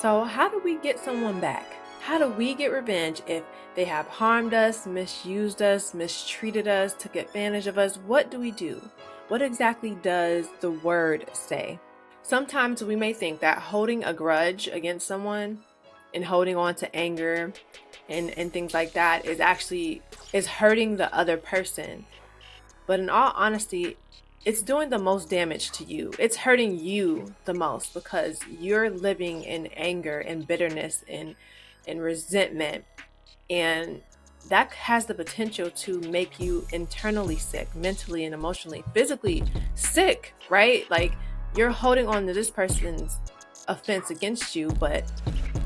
So how do we get someone back? How do we get revenge if they have harmed us, misused us, mistreated us, took advantage of us? What do we do? What exactly does the word say? Sometimes we may think that holding a grudge against someone and holding on to anger and things like that is hurting the other person. But in all honesty, it's doing the most damage to you. It's hurting you the most because you're living in anger and bitterness and resentment. And that has the potential to make you internally sick, mentally and emotionally, physically sick, right? Like you're holding on to this person's offense against you, but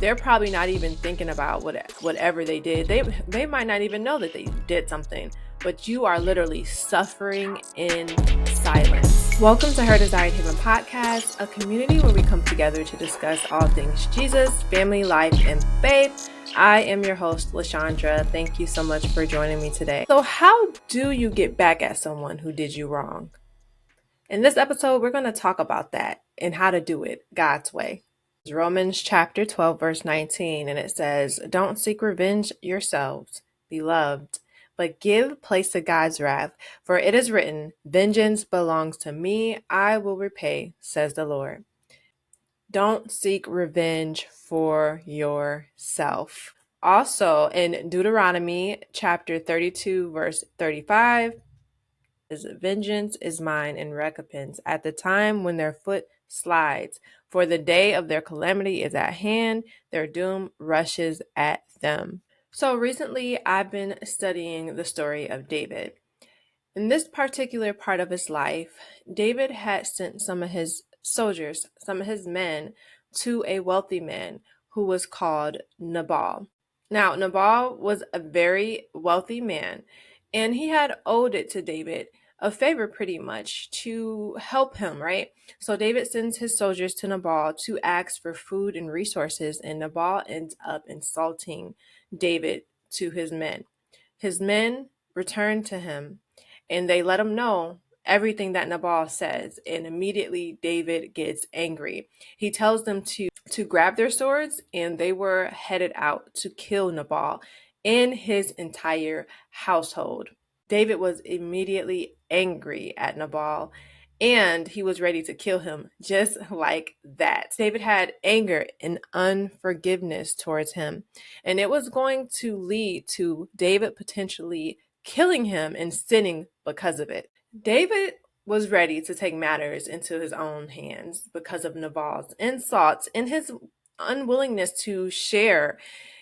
they're probably not even thinking about whatever they did. They might not even know that they did something, but you are literally suffering in silence. Welcome to Her Desired Haven Podcast, a community where we come together to discuss all things Jesus, family, life, and faith. I am your host, LaShondra. Thank you so much for joining me today. So how do you get back at someone who did you wrong? In this episode, we're going to talk about that and how to do it God's way. Romans chapter 12, verse 19, and it says, "Don't seek revenge yourselves, beloved, but give place to God's wrath. For it is written, 'Vengeance belongs to me, I will repay,' says the Lord." Don't seek revenge for yourself. Also, in Deuteronomy chapter 32, verse 35, "Vengeance is mine and recompense at the time when their foot slides. For the day of their calamity is at hand, their doom rushes at them." So recently, I've been studying the story of David. In this particular part of his life, David had sent some of his soldiers, some of his men, to a wealthy man who was called Nabal. Now, Nabal was a very wealthy man, and he had owed it to David a favor pretty much to help him, right? So David sends his soldiers to Nabal to ask for food and resources, and Nabal ends up insulting David to his men. His men return to him and they let him know everything that Nabal says. And immediately David gets angry. He tells them to grab their swords, and they were headed out to kill Nabal and his entire household. David was immediately angry at Nabal, and he was ready to kill him just like that. David had anger and unforgiveness towards him, and it was going to lead to David potentially killing him and sinning because of it. David was ready to take matters into his own hands because of Nabal's insults and his unwillingness to share,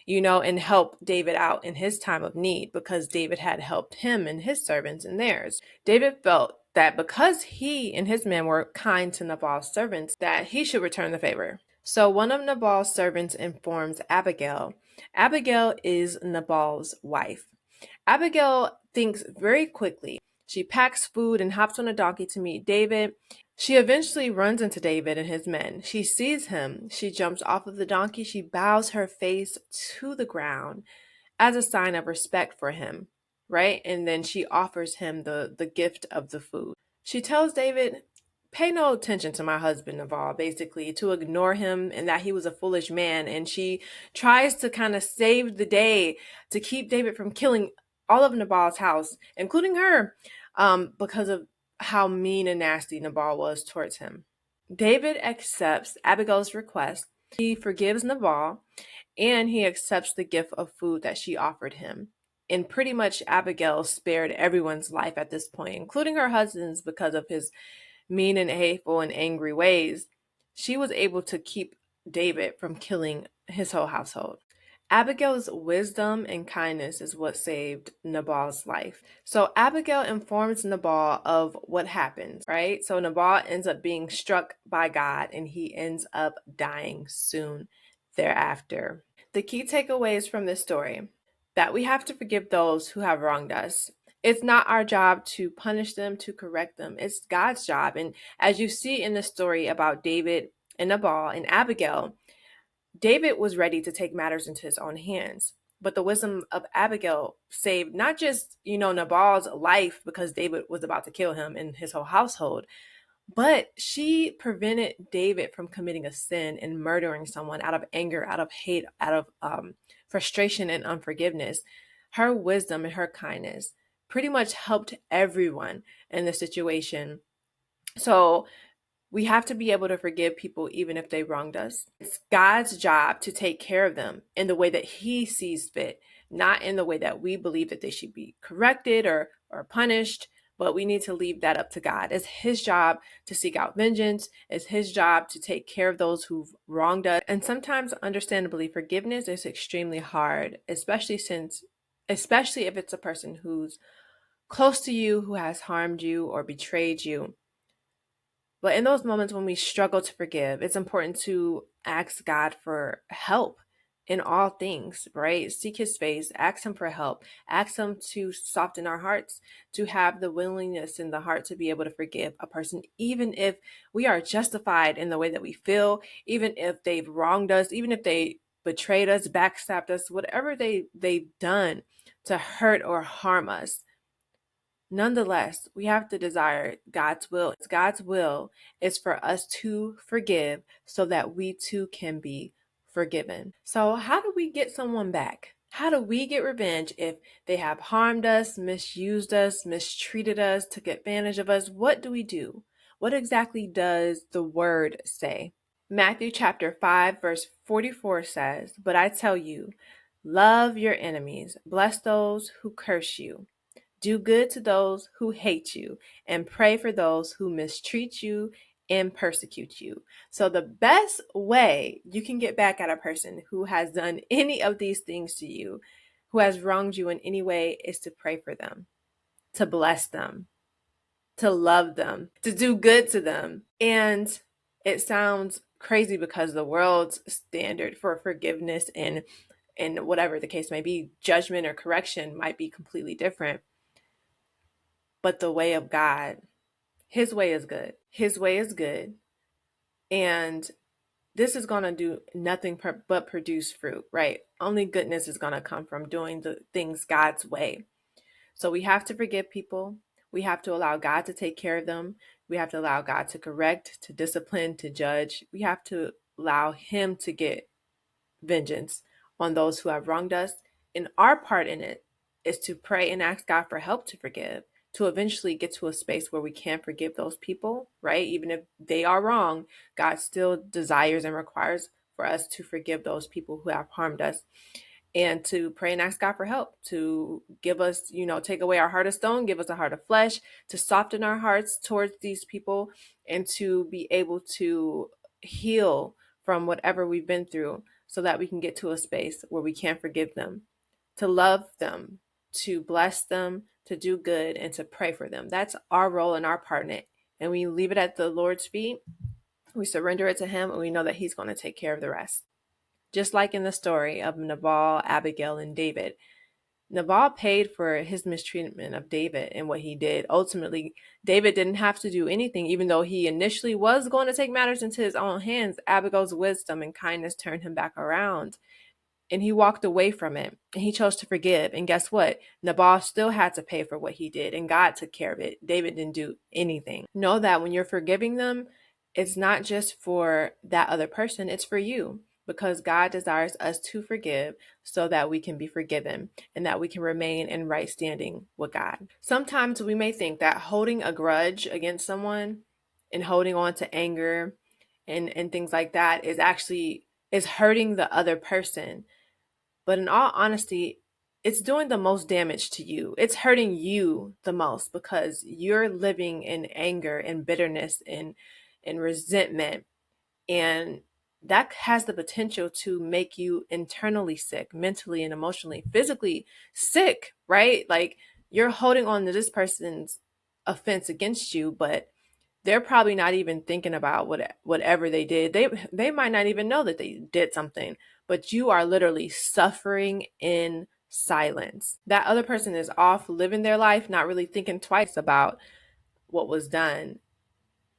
and help David out in his time of need because David had helped him and his servants and theirs. David felt that because he and his men were kind to Nabal's servants, that he should return the favor. So one of Nabal's servants informs Abigail. Abigail is Nabal's wife. Abigail thinks very quickly. She packs food and hops on a donkey to meet David. She eventually runs into David and his men. She sees him. She jumps off of the donkey. She bows her face to the ground as a sign of respect for him, right? And then she offers him the gift of the food. She tells David, "Pay no attention to my husband Nabal," basically, to ignore him and that he was a foolish man. And she tries to kind of save the day to keep David from killing all of Nabal's house, including her, because of how mean and nasty Nabal was towards him. David accepts Abigail's request. He forgives Nabal, and he accepts the gift of food that she offered him. And pretty much Abigail spared everyone's life at this point, including her husband's, because of his mean and hateful and angry ways. She was able to keep David from killing his whole household. Abigail's wisdom and kindness is what saved Nabal's life. So Abigail informs Nabal of what happens, right? So Nabal ends up being struck by God, and he ends up dying soon thereafter. The key takeaways from this story: that we have to forgive those who have wronged us. It's not our job to punish them, to correct them. It's God's job. And as you see in the story about David and Nabal and Abigail, David was ready to take matters into his own hands. But the wisdom of Abigail saved not just, Nabal's life because David was about to kill him and his whole household, But she prevented David from committing a sin and murdering someone out of anger, out of hate, out of frustration and unforgiveness. Her wisdom and her kindness pretty much helped everyone in the situation. So we have to be able to forgive people even if they wronged us. It's God's job to take care of them in the way that He sees fit, not in the way that we believe that they should be corrected or punished. But we need to leave that up to God. It's His job to seek out vengeance. It's His job to take care of those who've wronged us. And sometimes, understandably, forgiveness is extremely hard, especially if it's a person who's close to you, who has harmed you or betrayed you. But in those moments when we struggle to forgive, it's important to ask God for help in all things, right? Seek His face, ask Him for help, ask Him to soften our hearts, to have the willingness in the heart to be able to forgive a person, even if we are justified in the way that we feel, even if they've wronged us, even if they betrayed us, backstabbed us, whatever they've done to hurt or harm us. Nonetheless, we have to desire God's will. God's will is for us to forgive so that we too can be forgiven. So, how do we get someone back? How do we get revenge if they have harmed us, misused us, mistreated us, took advantage of us? What do we do? What exactly does the word say? Matthew chapter 5, verse 44 says, "But I tell you, love your enemies, bless those who curse you. Do good to those who hate you, and pray for those who mistreat you and persecute you." So the best way you can get back at a person who has done any of these things to you, who has wronged you in any way, is to pray for them, to bless them, to love them, to do good to them. And it sounds crazy because the world's standard for forgiveness and whatever the case may be, judgment or correction might be completely different. But the way of God, His way is good. His way is good. And this is going to do nothing but produce fruit, right? Only goodness is going to come from doing the things God's way. So we have to forgive people. We have to allow God to take care of them. We have to allow God to correct, to discipline, to judge. We have to allow Him to get vengeance on those who have wronged us. And our part in it is to pray and ask God for help to forgive, to eventually get to a space where we can forgive those people, right? Even if they are wrong, God still desires and requires for us to forgive those people who have harmed us, and to pray and ask God for help to give us, take away our heart of stone, give us a heart of flesh, to soften our hearts towards these people, and to be able to heal from whatever we've been through so that we can get to a space where we can forgive them, to love them, to bless them, to do good, and to pray for them. That's our role and our part in it. And we leave it at the Lord's feet. We surrender it to Him, and we know that He's going to take care of the rest. Just like in the story of Nabal, Abigail, and David. Nabal paid for his mistreatment of David and what he did. Ultimately, David didn't have to do anything, even though he initially was going to take matters into his own hands. Abigail's wisdom and kindness turned him back around, and he walked away from it, and he chose to forgive. And guess what? Nabal still had to pay for what he did, and God took care of it. David didn't do anything. Know that when you're forgiving them, it's not just for that other person, it's for you. Because God desires us to forgive so that we can be forgiven and that we can remain in right standing with God. Sometimes we may think that holding a grudge against someone and holding on to anger and things like that is hurting the other person. But in all honesty, it's doing the most damage to you. It's hurting you the most because you're living in anger and bitterness and resentment. And that has the potential to make you internally sick, mentally and emotionally, physically sick, right? Like you're holding on to this person's offense against you, but they're probably not even thinking about whatever they did. They might not even know that they did something, but you are literally suffering in silence. That other person is off living their life, not really thinking twice about what was done,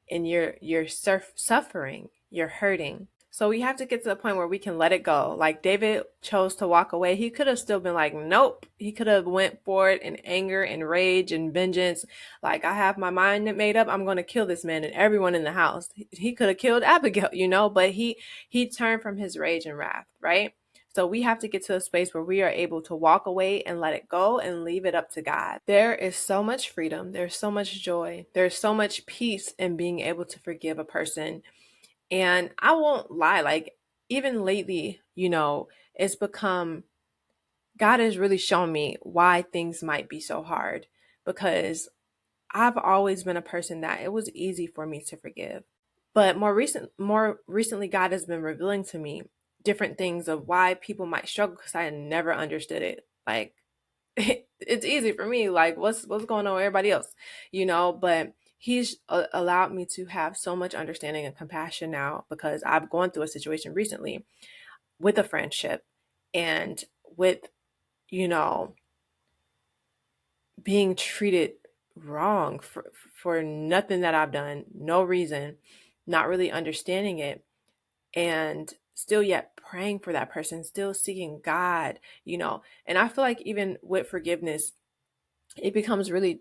and you're suffering, you're hurting. So we have to get to the point where we can let it go. Like David chose to walk away. He could have still been like, nope. He could have went for it in anger and rage and vengeance. Like, I have my mind made up. I'm going to kill this man and everyone in the house. He could have killed Abigail, but he turned from his rage and wrath, right? So we have to get to a space where we are able to walk away and let it go and leave it up to God. There is so much freedom. There's so much joy. There's so much peace in being able to forgive a person. And I won't lie, like even lately, it's become, God has really shown me why things might be so hard, because I've always been a person that it was easy for me to forgive. But more recently, God has been revealing to me different things of why people might struggle, because I never understood it. Like, it's easy for me. Like, what's going on with everybody else, but he's allowed me to have so much understanding and compassion now, because I've gone through a situation recently with a friendship and with, being treated wrong for nothing that I've done, no reason, not really understanding it, and still yet praying for that person, still seeking God, and I feel like even with forgiveness, it becomes really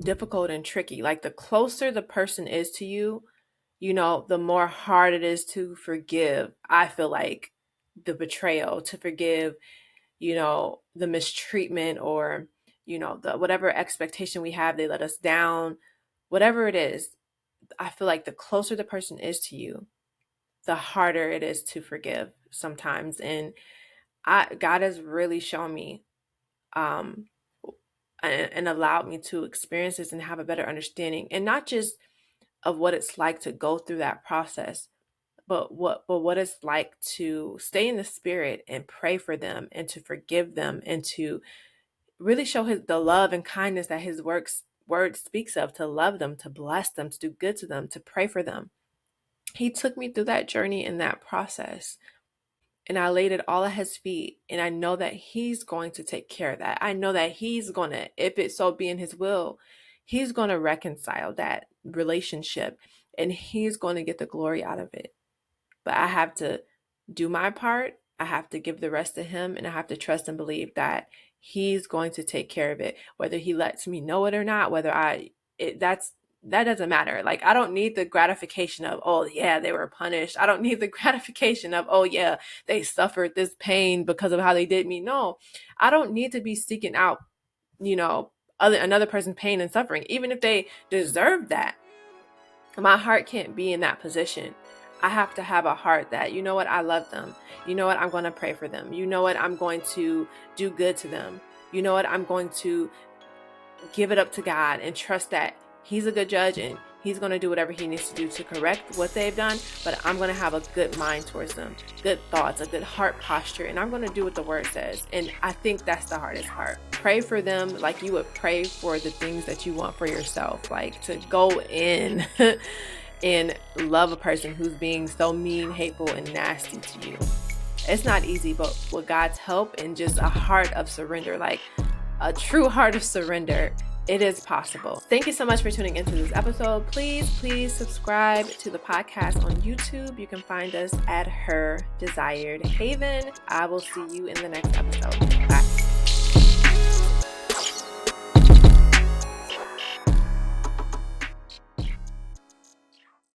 difficult and tricky. Like, the closer the person is to you, the more hard it is to forgive. I feel like the betrayal, to forgive, the mistreatment, or, the whatever expectation we have, they let us down, whatever it is. I feel like the closer the person is to you, the harder it is to forgive sometimes. And God has really shown me, and allowed me to experience this and have a better understanding, and not just of what it's like to go through that process, but what it's like to stay in the spirit and pray for them and to forgive them and to really show the love and kindness that his word speaks of, to love them, to bless them, to do good to them, to pray for them. He took me through that journey in that process. And I laid it all at his feet. And I know that he's going to take care of that. I know that he's going to, if it so be in his will, he's going to reconcile that relationship and he's going to get the glory out of it. But I have to do my part. I have to give the rest to him, and I have to trust and believe that he's going to take care of it, whether he lets me know it or not, that doesn't matter. Like, I don't need the gratification of, oh yeah, they were punished. I don't need the gratification of, oh yeah, they suffered this pain because of how they did me. No, I don't need to be seeking out, another person's pain and suffering, even if they deserve that. My heart can't be in that position. I have to have a heart that, you know what, I love them. You know what, I'm going to pray for them. You know what, I'm going to do good to them. You know what, I'm going to give it up to God and trust that he's a good judge and he's going to do whatever he needs to do to correct what they've done. But I'm going to have a good mind towards them, good thoughts, a good heart posture, and I'm going to do what the word says. And I think that's the hardest part. Pray for them like you would pray for the things that you want for yourself, like to go in and love a person who's being so mean, hateful, and nasty to you. It's not easy, but with God's help and just a heart of surrender, like a true heart of surrender, it is possible. Thank you so much for tuning into this episode. Please subscribe to the podcast on YouTube. You can find us at Her Desired Haven. I will see you in the next episode. Bye.